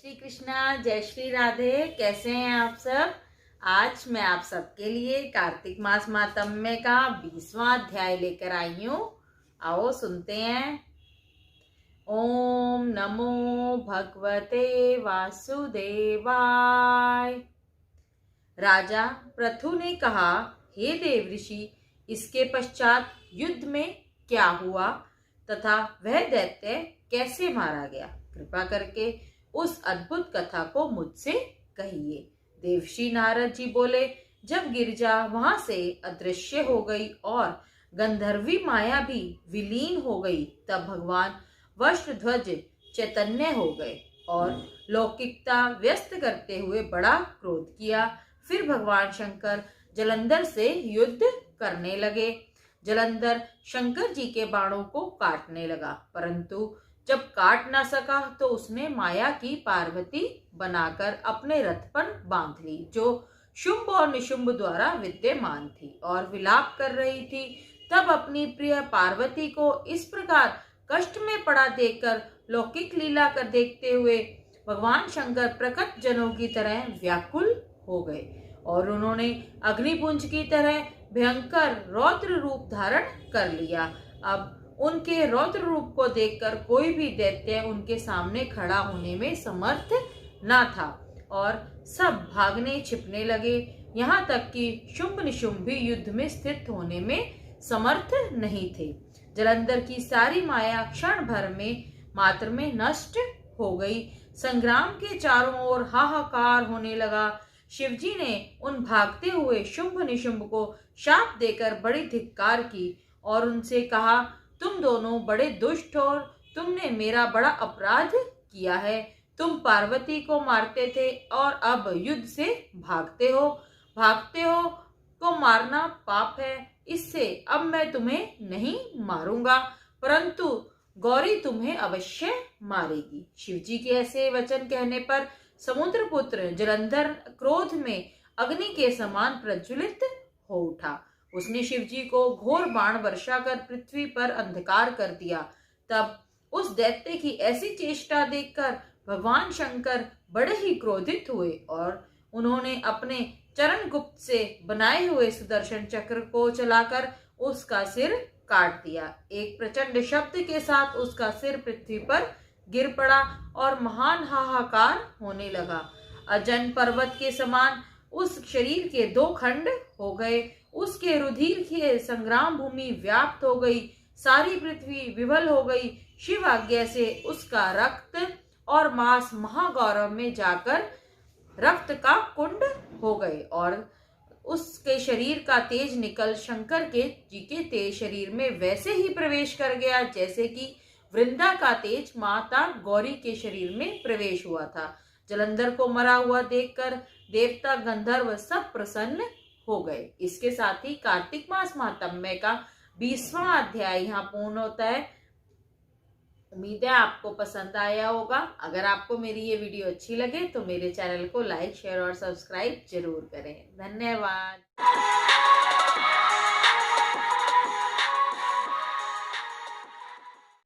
श्री कृष्णा, जय श्री राधे। कैसे हैं आप सब। आज मैं आप सबके लिए कार्तिक मास महात्म्य का 20वां अध्याय लेकर आई हूँ। आओ सुनते हैं। ओम नमो भगवते वासुदेवाय। राजा पृथु ने कहा, हे देव ऋषि, इसके पश्चात युद्ध में क्या हुआ तथा वह दैत्य कैसे मारा गया? कृपा करके उस अद्भुत कथा को मुझसे कहिए। देवर्षि नारद जी बोले, जब गिरिजा वहां से अदृश्य हो गई और गंधर्वी माया भी विलीन हो गई, तब भगवान वृषध्वज चैतन्य हो गए और लौकिकता व्यस्त करते हुए बड़ा क्रोध किया। फिर भगवान शंकर जलंधर से युद्ध करने लगे। जलंधर शंकर जी के बाणों को काटने लगा, परंतु जब काट ना सका तो उसने माया की पार्वती बनाकर अपने रथ पर बांध ली, जो शुंभ और निशुंभ द्वारा विद्यमान थी और विलाप कर रही थी। तब अपनी प्रिय पार्वती को इस प्रकार कष्ट में पड़ा देखकर लौकिक लीला कर देखते हुए भगवान शंकर प्रकट जनों की तरह व्याकुल हो गए और उन्होंने अग्निपुंज की तरह भयंकर रौद्र रूप धारण कर लिया। अब उनके रौद्र रूप को देखकर कोई भी दैत्य उनके सामने खड़ा होने में समर्थ न था और सब भागने छिपने लगे। यहाँ तक कि शुंभ निशुंभ भी युद्ध में स्थित होने में समर्थ नहीं थे। जलंधर की सारी माया क्षण भर में मात्र में नष्ट हो गई। संग्राम के चारों ओर हाहाकार होने लगा। शिवजी ने उन भागते हुए शुंभ निशुंभ को शाप देकर बड़ी धिक्कार की और उनसे कहा, तुम दोनों बड़े दुष्ट हो, तुमने मेरा बड़ा अपराध किया है। तुम पार्वती को मारते थे और अब युद्ध से भागते हो। भागते हो को मारना पाप है, इससे अब मैं तुम्हें नहीं मारूंगा, परंतु गौरी तुम्हें अवश्य मारेगी। शिवजी के ऐसे वचन कहने पर समुद्रपुत्र जलंधर क्रोध में अग्नि के समान प्रज्वलित हो उठा। उसने शिवजी को घोर बाण वर्षा कर पृथ्वी पर अंधकार कर दिया। तब उस दैत्य की ऐसी चेष्टा देखकर भगवान शंकर बड़े ही क्रोधित हुए और उन्होंने अपने चरण गुप्त से बनाए हुए सुदर्शन चक्र को चलाकर उसका सिर काट दिया। एक प्रचंड शब्द के साथ उसका सिर पृथ्वी पर गिर पड़ा और महान हाहाकार होने लगा। अजन पर्वत के समान उस शरीर के दो खंड हो गए। उसके रुधिर की संग्राम भूमि व्याप्त हो गई। सारी पृथ्वी विवल हो गई। शिव आज्ञा से उसका रक्त और मांस महागौरव में जाकर रक्त का कुंड हो गए और उसके शरीर का तेज निकल शंकर के जी के तेज शरीर में वैसे ही प्रवेश कर गया जैसे कि वृंदा का तेज माता गौरी के शरीर में प्रवेश हुआ था। जलंधर को मरा हुआ देखकर देवता गंधर्व सब प्रसन्न हो गए। इसके साथ ही कार्तिक मास महात्म्य का 20वां अध्याय यहाँ पूर्ण होता है। उम्मीद है आपको पसंद आया होगा। अगर आपको मेरी ये वीडियो अच्छी लगे तो मेरे चैनल को लाइक, शेयर और सब्सक्राइब जरूर करें। धन्यवाद।